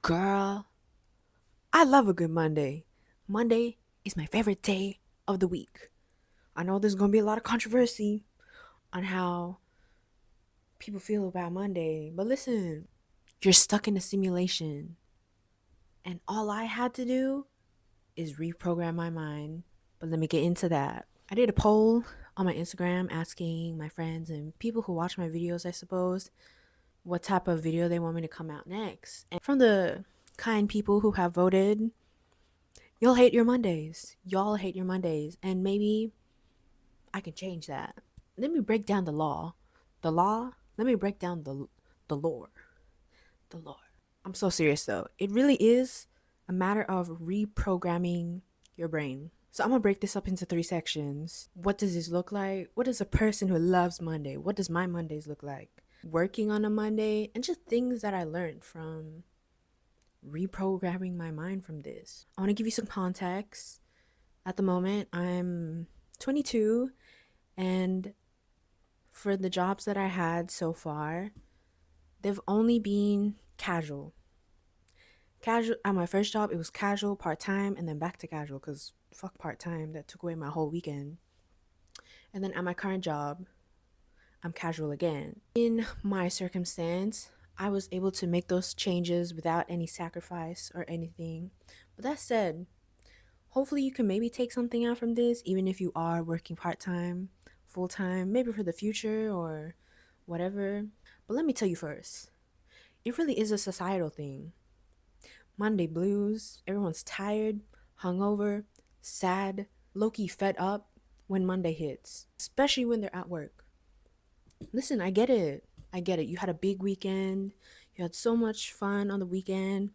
Girl, I love a good Monday. Monday is my favorite day of the week. I know there's going to be a lot of controversy on how people feel about Monday, but listen, you're stuck in a simulation. And all I had to do is reprogram my mind. But let me get into that. I did a poll on my Instagram asking my friends and people who watch my videos, I suppose, what type of video they want me to come out next. And from the kind people who have voted, you'll hate your Mondays. Y'all hate your Mondays. And maybe I can change that. Let me break down the law. The law? Let me break down the lore. The lore. I'm so serious though. It really is a matter of reprogramming your brain. So I'm gonna break this up into 3 sections. What does this look like? What is a person who loves Monday? What does my Mondays look like? Working on a Monday and just things that I learned from reprogramming my mind from this. I want to give you some context. At the moment, I'm 22, and for the jobs that I had so far, they've only been casual. Casual at my first job, it was casual, part-time, and then back to casual because fuck part-time, that took away my whole weekend. And then at my current job, I'm casual again. In my circumstance, I was able to make those changes without any sacrifice or anything. But that said, hopefully you can maybe take something out from this, even if you are working part-time, full-time, maybe for the future or whatever. But let me tell you first, it really is a societal thing. Monday blues, everyone's tired, hungover, sad, low-key fed up when Monday hits, especially when they're at work. Listen, I get it. I get it. You had a big weekend. You had so much fun on the weekend.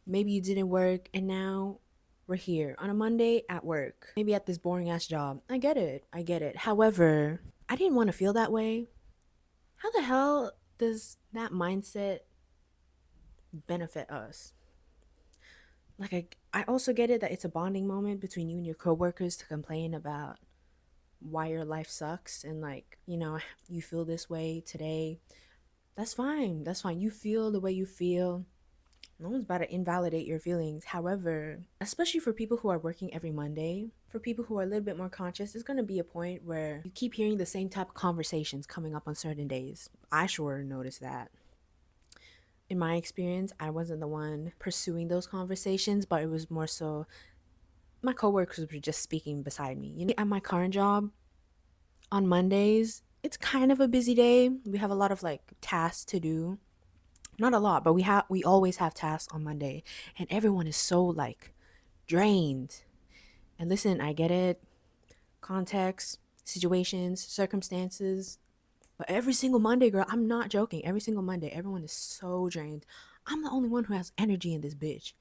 Maybe you didn't work, and now we're here on a Monday at work. Maybe at this boring ass job. I get it. I get it. However, I didn't want to feel that way. How the hell does that mindset benefit us? Like, I also get it that it's a bonding moment between you and your coworkers to complain about why your life sucks and, like, you feel this way today. That's fine. That's fine. You feel the way you feel. No one's about to invalidate your feelings. However, especially for people who are working every Monday, for people who are a little bit more conscious, there's going to be a point where you keep hearing the same type of conversations coming up on certain days. I sure noticed that. In my experience, I wasn't the one pursuing those conversations, but it was more so my coworkers were just speaking beside me. At my current job, on Mondays, it's kind of a busy day. We have a lot of like tasks to do. Not a lot, but we always have tasks on Monday, and everyone is so like drained. And listen, I get it. Context, situations, circumstances. But every single Monday, girl, I'm not joking. Every single Monday, everyone is so drained. I'm the only one who has energy in this bitch.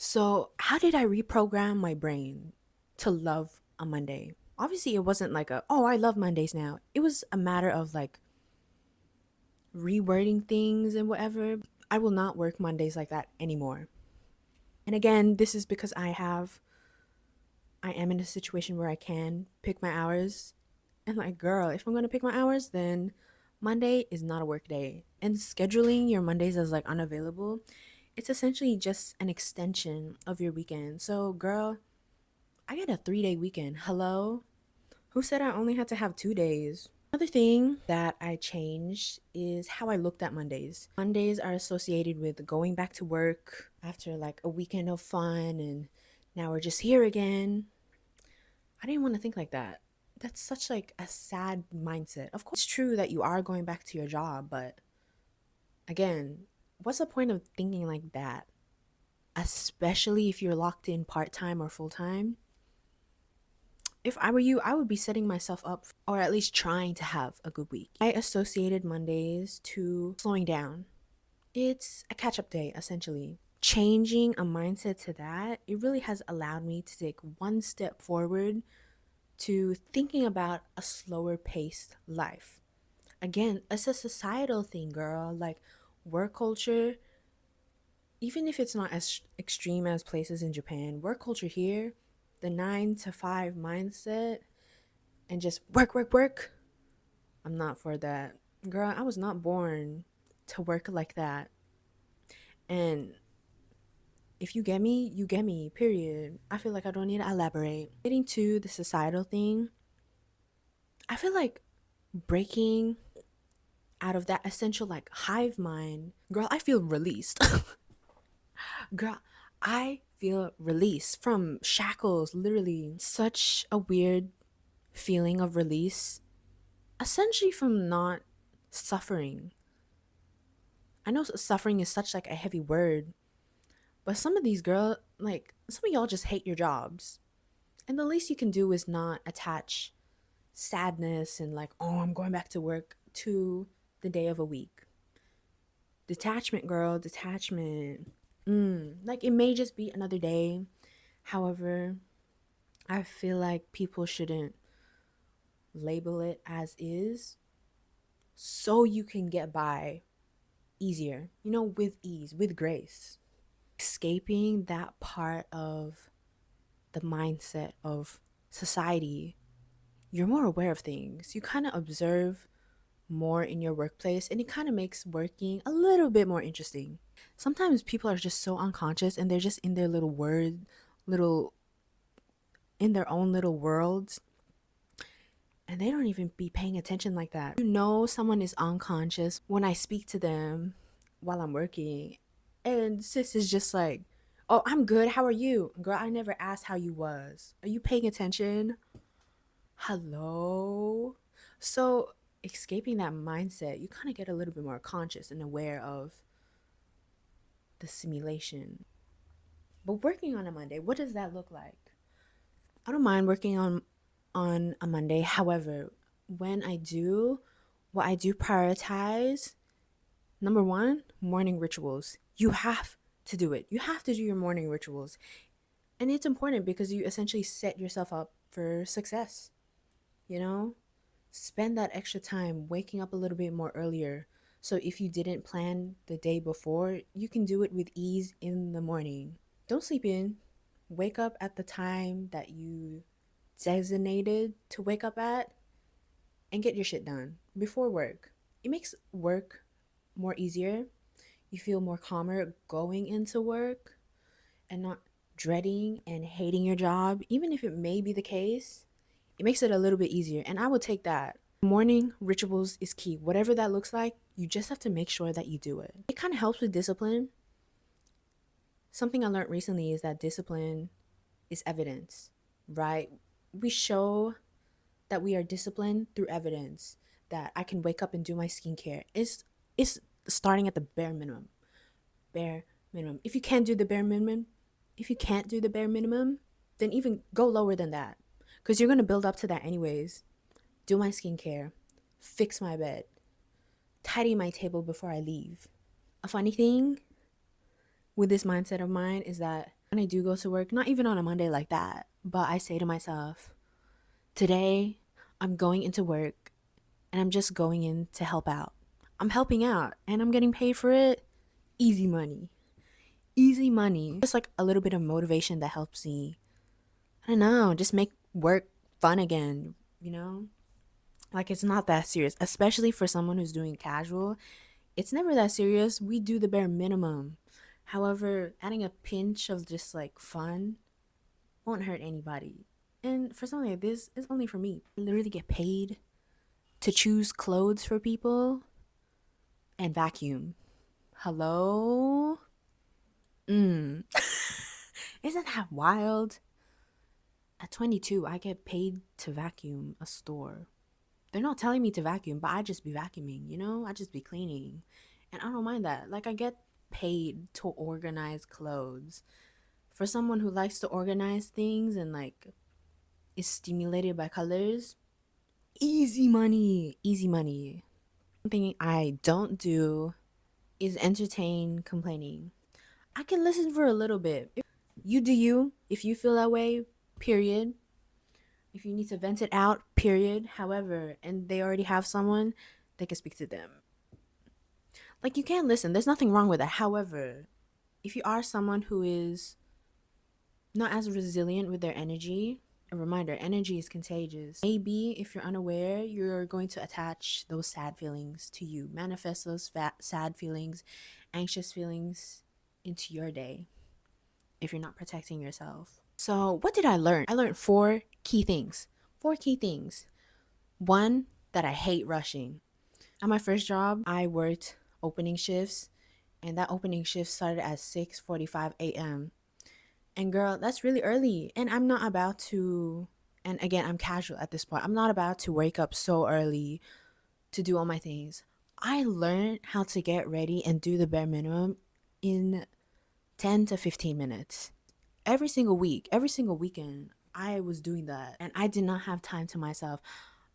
So, how did I reprogram my brain to love a Monday? Obviously, it wasn't like oh, I love Mondays now. It was a matter of like rewording things and whatever. I will not work Mondays like that anymore. And again, this is because I am in a situation where I can pick my hours. And like, girl, if I'm gonna pick my hours, then Monday is not a work day. And scheduling your Mondays as like unavailable, it's essentially just an extension of your weekend. So, girl, I got a 3-day weekend. Hello? Who said I only had to have 2 days? Another thing that I changed is how I looked at Mondays. Mondays are associated with going back to work after like a weekend of fun, and now we're just here again. I didn't want to think like that. That's such like a sad mindset. Of course, it's true that you are going back to your job, but again, what's the point of thinking like that? Especially if you're locked in part-time or full-time. If I were you, I would be setting myself up, or at least trying to have a good week. I associated Mondays to slowing down. It's a catch up day, essentially. Changing a mindset to that, it really has allowed me to take one step forward to thinking about a slower paced life. Again, it's a societal thing, girl. Like, work culture, even if it's not as extreme as places in Japan, work culture here, the 9 to 5 mindset, and just work, work, work. I'm not for that. Girl, I was not born to work like that. And if you get me, you get me, period. I feel like I don't need to elaborate. Getting to the societal thing, I feel like breaking out of that essential like hive mind, girl, I feel released. Girl, I feel released from shackles, literally. Such a weird feeling of release, essentially from not suffering. I know suffering is such like a heavy word, but some of these girls, like some of y'all just hate your jobs. And the least you can do is not attach sadness and like, oh, I'm going back to work to the day of a week. Detachment, girl, detachment. Like it may just be another day. However, I feel like people shouldn't label it as is so you can get by easier, with ease, with grace. Escaping that part of the mindset of society, you're more aware of things. You kind of observe more in your workplace, and it kind of makes working a little bit more interesting. Sometimes people are just so unconscious and they're just in their little in their own little worlds, and they don't even be paying attention like that. Someone is unconscious when I speak to them while I'm working, and sis is just like, oh, I'm good, how are you? Girl, I never asked how you was. Are you paying attention? Hello? So escaping that mindset, you kind of get a little bit more conscious and aware of the simulation. But working on a Monday, what does that look like? I don't mind working on a Monday. However, when I do, what I do prioritize, number one, morning rituals. You have to do it. You have to do your morning rituals. And it's important because you essentially set yourself up for success. You know? Spend that extra time waking up a little bit more earlier. So if you didn't plan the day before, you can do it with ease in the morning. Don't sleep in. Wake up at the time that you designated to wake up at and get your shit done before work. It makes work more easier. You feel more calmer going into work and not dreading and hating your job. Even if it may be the case, it makes it a little bit easier. And I would take that. Morning rituals is key. Whatever that looks like, you just have to make sure that you do it. It kind of helps with discipline. Something I learned recently is that discipline is evidence, right? We show that we are disciplined through evidence. That I can wake up and do my skincare. It's starting at the bare minimum. Bare minimum. If you can't do the bare minimum, then even go lower than that. Because you're gonna build up to that anyways. Do my skincare, fix my bed, tidy my table before I leave. A funny thing with this mindset of mine is that when I do go to work, not even on a Monday like that, but I say to myself, today I'm going into work and I'm just going in to help out. I'm helping out and I'm getting paid for it. Easy money. Easy money. Just like a little bit of motivation that helps me, I don't know, just make work fun again, you know? Like it's not that serious, especially for someone who's doing casual. It's never that serious. We do the bare minimum. However, adding a pinch of just like fun won't hurt anybody. And for something like this, it's only for me. I literally get paid to choose clothes for people and vacuum. Hello? Isn't that wild? At 22, I get paid to vacuum a store. They're not telling me to vacuum, but I just be vacuuming, I just be cleaning. And I don't mind that. Like, I get paid to organize clothes. For someone who likes to organize things and, like, is stimulated by colors, easy money. Easy money. Something I don't do is entertain complaining. I can listen for a little bit. You do you. If you feel that way, period. If you need to vent it out, period. However, and they already have someone, they can speak to them. Like, you can listen. There's nothing wrong with that. However, if you are someone who is not as resilient with their energy, a reminder, energy is contagious. Maybe if you're unaware, you're going to attach those sad feelings to you. Manifest those sad feelings, anxious feelings into your day if you're not protecting yourself. So, what did I learn? I learned four key things. Four key things. One, that I hate rushing. At my first job, I worked opening shifts, and that opening shift started at 6:45 a.m. And girl, that's really early. And I'm not about to, and again, I'm casual at this point. I'm not about to wake up so early to do all my things. I learned how to get ready and do the bare minimum in 10 to 15 minutes. Every single week, every single weekend, I was doing that. And I did not have time to myself.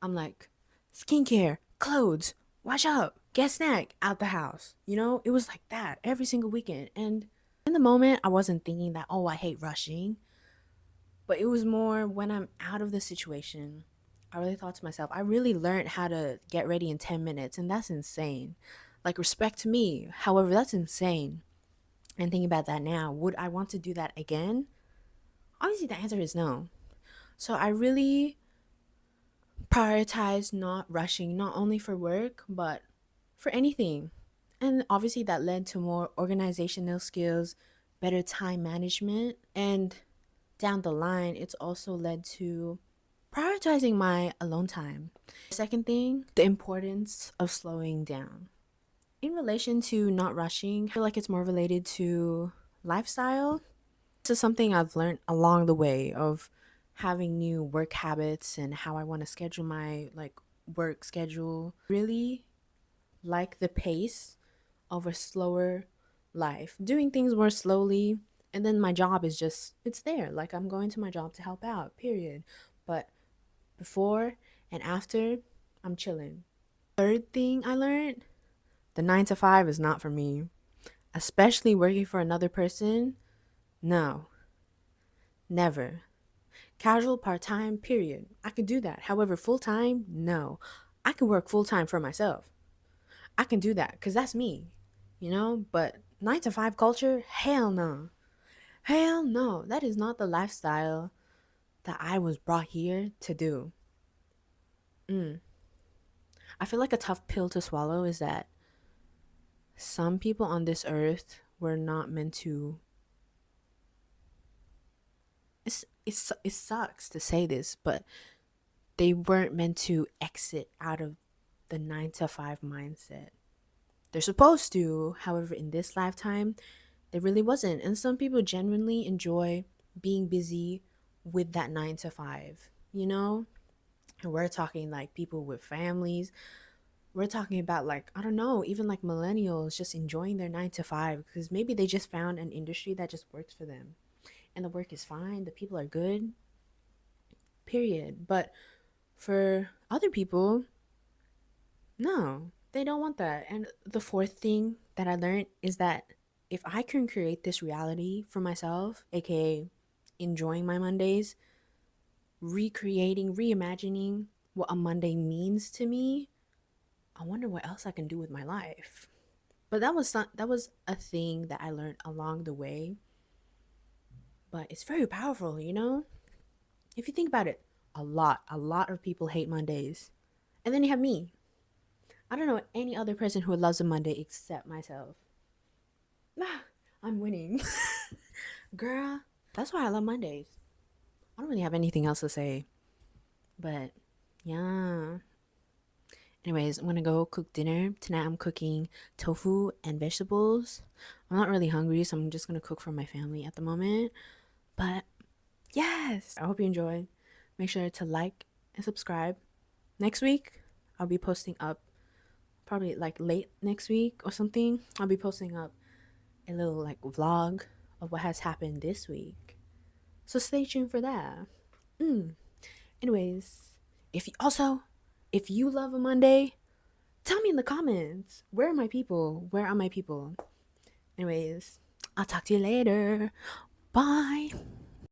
I'm like, skincare, clothes, wash up, get a snack, out the house. You know, it was like that every single weekend. And in the moment, I wasn't thinking that, oh, I hate rushing. But it was more when I'm out of the situation, I really thought to myself, I really learned how to get ready in 10 minutes. And that's insane. Like, respect to me. However, that's insane. And thinking about that now, would I want to do that again? Obviously, the answer is no. So I really prioritize not rushing, not only for work, but for anything. And obviously, that led to more organizational skills, better time management, and down the line, it's also led to prioritizing my alone time. Second thing, the importance of slowing down. In relation to not rushing, I feel like it's more related to lifestyle. This is something I've learned along the way of having new work habits and how I want to schedule my work schedule. Really like the pace of a slower life, doing things more slowly. And then my job is just, it's there. Like, I'm going to my job to help out, period. But before and after, I'm chilling. Third thing I learned, the 9 to 5 is not for me, especially working for another person. No, never. Casual, part-time, period. I could do that. However, full-time, no. I can work full-time for myself. I can do that because that's me, you know? But 9 to 5 culture, hell no. Hell no. That is not the lifestyle that I was brought here to do. I feel like a tough pill to swallow is that some people on this earth were not meant to. It sucks to say this, but they weren't meant to exit out of the 9 to 5 mindset. They're supposed to, however, in this lifetime, they really wasn't. And some people genuinely enjoy being busy with that 9 to 5, you know? And we're talking like people with families. We're talking about, like, I don't know, even like millennials just enjoying their 9 to 5 because maybe they just found an industry that just works for them. And the work is fine, the people are good, period. But for other people, no, they don't want that. And the fourth thing that I learned is that if I can create this reality for myself, aka enjoying my Mondays, recreating, reimagining what a Monday means to me, I wonder what else I can do with my life. But that was a thing that I learned along the way. But it's very powerful, you know? If you think about it, a lot of people hate Mondays. And then you have me. I don't know any other person who loves a Monday except myself. I'm winning. Girl, that's why I love Mondays. I don't really have anything else to say. But yeah. Anyways, I'm gonna go cook dinner. Tonight I'm cooking tofu and vegetables. I'm not really hungry, so I'm just gonna cook for my family at the moment. But yes, I hope you enjoyed. Make sure to like and subscribe. Next week, I'll be posting up, probably like late next week or something. I'll be posting up a little like vlog of what has happened this week. So stay tuned for that. Anyways, if you love a Monday, tell me in the comments. Where are my people? Where are my people? Anyways, I'll talk to you later. Bye.